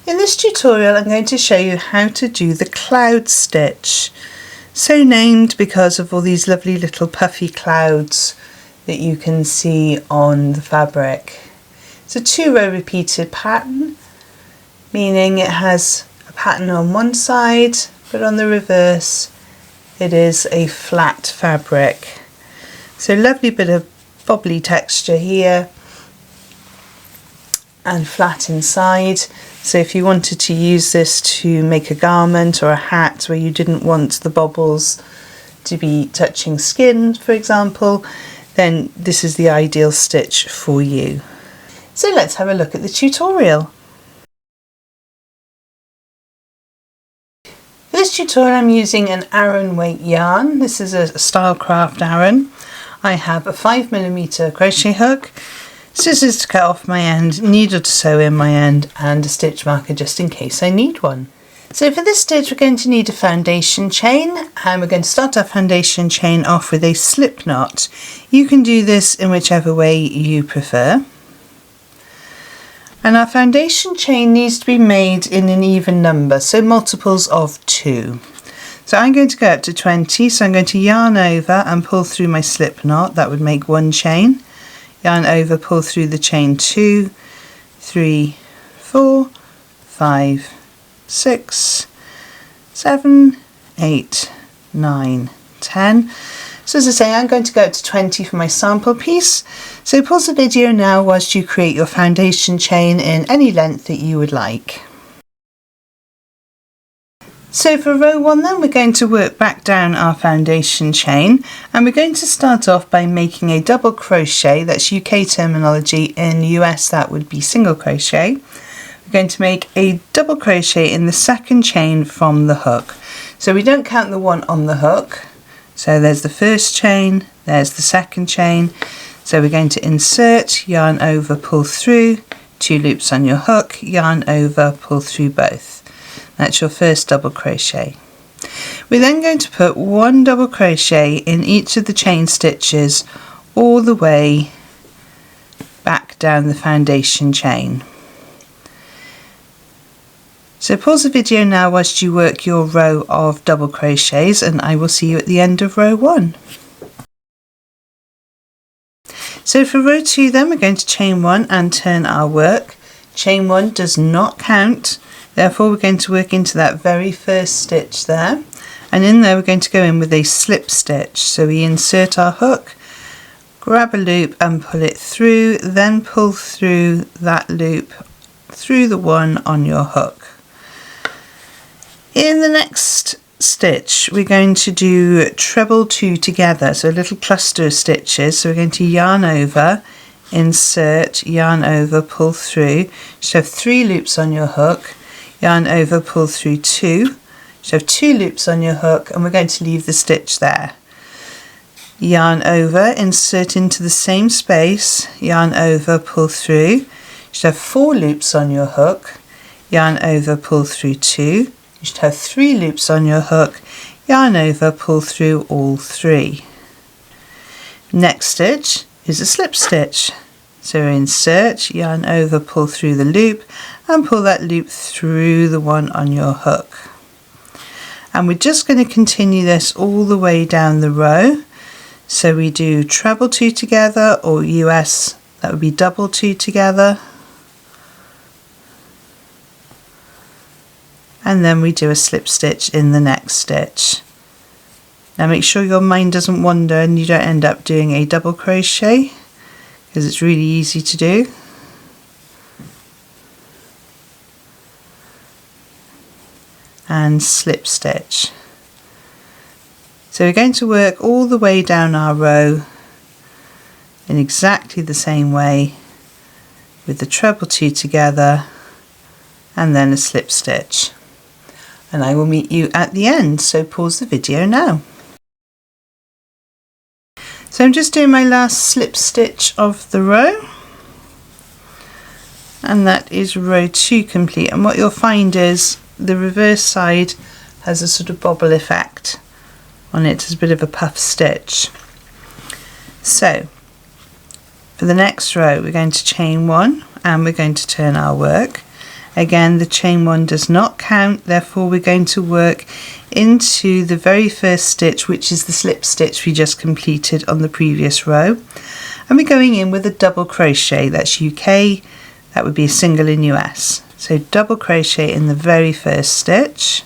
In this tutorial I'm going to show you how to do the cloud stitch, so named because of all these lovely little puffy clouds that you can see on the fabric. It's a 2-row repeated pattern, meaning it has a pattern on one side, but on the reverse it is a flat fabric. So lovely bit of bobbly texture here and flat inside. So if you wanted to use this to make a garment or a hat where you didn't want the bobbles to be touching skin, for example, then this is the ideal stitch for you. So let's have a look at the tutorial. For this tutorial I'm using an Aran weight yarn. This is a Stylecraft Aran. I have a 5mm crochet hook, scissors to cut off my end, needle to sew in my end, and a stitch marker just in case I need one. So for this stitch we're going to need a foundation chain, and we're going to start our foundation chain off with a slip knot. You can do this in whichever way you prefer. And our foundation chain needs to be made in an even number, so multiples of 2. So I'm going to go up to 20, so I'm going to yarn over and pull through my slip knot. That would make 1 chain. Yarn over, pull through the chain 2, 3, 4, 5, 6, 7, 8, 9, 10. So as I say, I'm going to go up to 20 for my sample piece. So pause the video now whilst you create your foundation chain in any length that you would like. So for row 1 then, we're going to work back down our foundation chain, and we're going to start off by making a double crochet. That's UK terminology. In US that would be single crochet. We're going to make a double crochet in the second chain from the hook. So we don't count the one on the hook. So there's the first chain, there's the second chain. So we're going to insert, yarn over, pull through, 2 loops on your hook, yarn over, pull through both. That's your first double crochet. We're then going to put 1 double crochet in each of the chain stitches all the way back down the foundation chain. So pause the video now whilst you work your row of double crochets, and I will see you at the end of row 1. So for row 2 then, we're going to chain 1 and turn our work. Chain 1 does not count. Therefore we're going to work into that very first stitch there, and in there we're going to go in with a slip stitch. So we insert our hook, grab a loop and pull it through, then pull through that loop through the one on your hook. In the next stitch we're going to do treble 2 together, so a little cluster of stitches. So we're going to yarn over, insert, yarn over, pull through. So have 3 loops on your hook, yarn over, pull through 2, so have 2 loops on your hook, and we're going to leave the stitch there. Yarn over, insert into the same space, yarn over, pull through, you should have 4 loops on your hook, yarn over, pull through 2, you should have 3 loops on your hook, yarn over, pull through all 3. Next stitch is a slip stitch. So insert, yarn over, pull through the loop, and pull that loop through the one on your hook. And we're just going to continue this all the way down the row. So we do treble 2 together, or US that would be double 2 together. And then we do a slip stitch in the next stitch. Now make sure your mind doesn't wander and you don't end up doing a double crochet, because it's really easy to do. And slip stitch. So we're going to work all the way down our row in exactly the same way, with the treble 2 together and then a slip stitch. And I will meet you at the end, so pause the video now. So I'm just doing my last slip stitch of the row, and that is row 2 complete. And what you'll find is the reverse side has a sort of bobble effect on it, as a bit of a puff stitch. So for the next row we're going to chain 1 and we're going to turn our work. Again, the chain 1 does not count, therefore we're going to work into the very first stitch, which is the slip stitch we just completed on the previous row, and we're going in with a double crochet. That's UK, that would be a single in US. So double crochet in the very first stitch.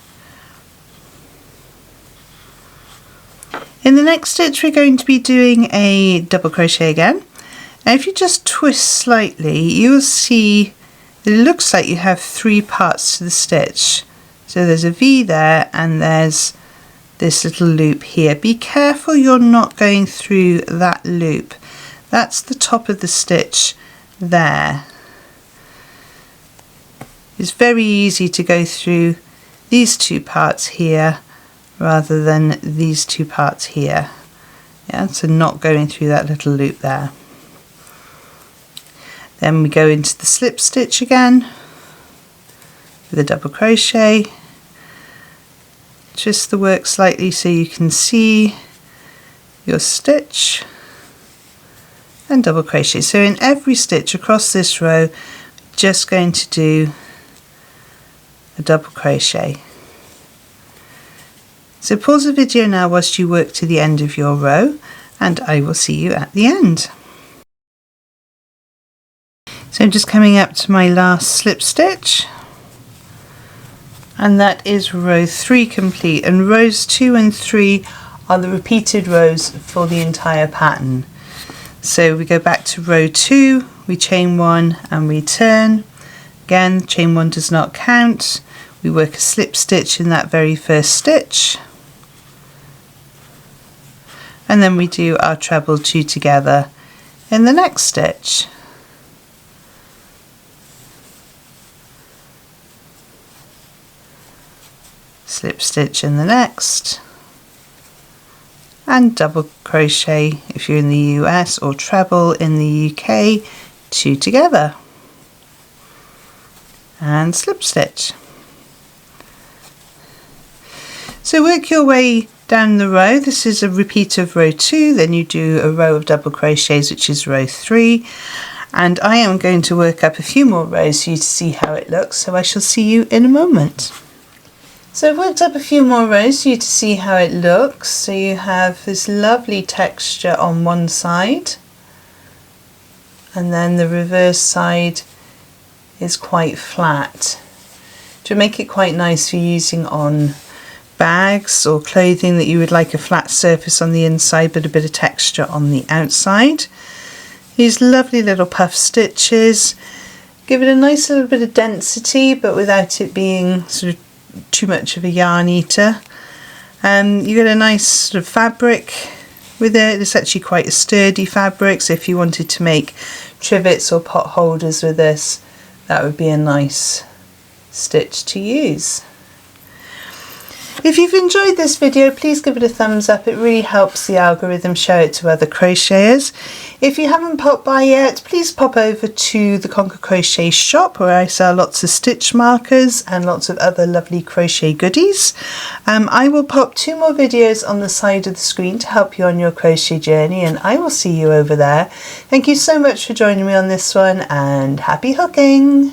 In the next stitch we're going to be doing a double crochet again. Now if you just twist slightly, you'll see that it looks like you have 3 parts to the stitch. So there's a V there and there's this little loop here. Be careful you're not going through that loop. That's the top of the stitch there. It's very easy to go through these 2 parts here rather than these 2 parts here. Yeah, so not going through that little loop there. Then we go into the slip stitch again with a double crochet. Twist the work slightly so you can see your stitch and double crochet. So in every stitch across this row, just going to do a double crochet. So pause the video now whilst you work to the end of your row, and I will see you at the end. So I'm just coming up to my last slip stitch, and that is row 3 complete, and rows 2 and 3 are the repeated rows for the entire pattern. So we go back to row 2, we chain 1 and we turn. Again, chain 1 does not count. We work a slip stitch in that very first stitch, and then we do our treble 2 together in the next stitch. Slip stitch in the next, and double crochet if you're in the US, or treble in the UK, 2 together, and slip stitch. So work your way down the row. This is a repeat of row 2, then you do a row of double crochets, which is row 3, and I am going to work up a few more rows for you to see how it looks, so I shall see you in a moment. So I've worked up a few more rows for you to see how it looks. So you have this lovely texture on one side, and then the reverse side is quite flat. To make it quite nice for using on bags or clothing that you would like a flat surface on the inside but a bit of texture on the outside. These lovely little puff stitches give it a nice little bit of density, but without it being sort of too much of a yarn eater. You get a nice sort of fabric with it. It's actually quite a sturdy fabric, so if you wanted to make trivets or pot holders with this, that would be a nice stitch to use. If you've enjoyed this video, please give it a thumbs up. It really helps the algorithm show it to other crocheters. If you haven't popped by yet, please pop over to the Conquer Crochet shop, where I sell lots of stitch markers and lots of other lovely crochet goodies. I will pop 2 more videos on the side of the screen to help you on your crochet journey, and I will see you over there. Thank you so much for joining me on this one, and happy hooking!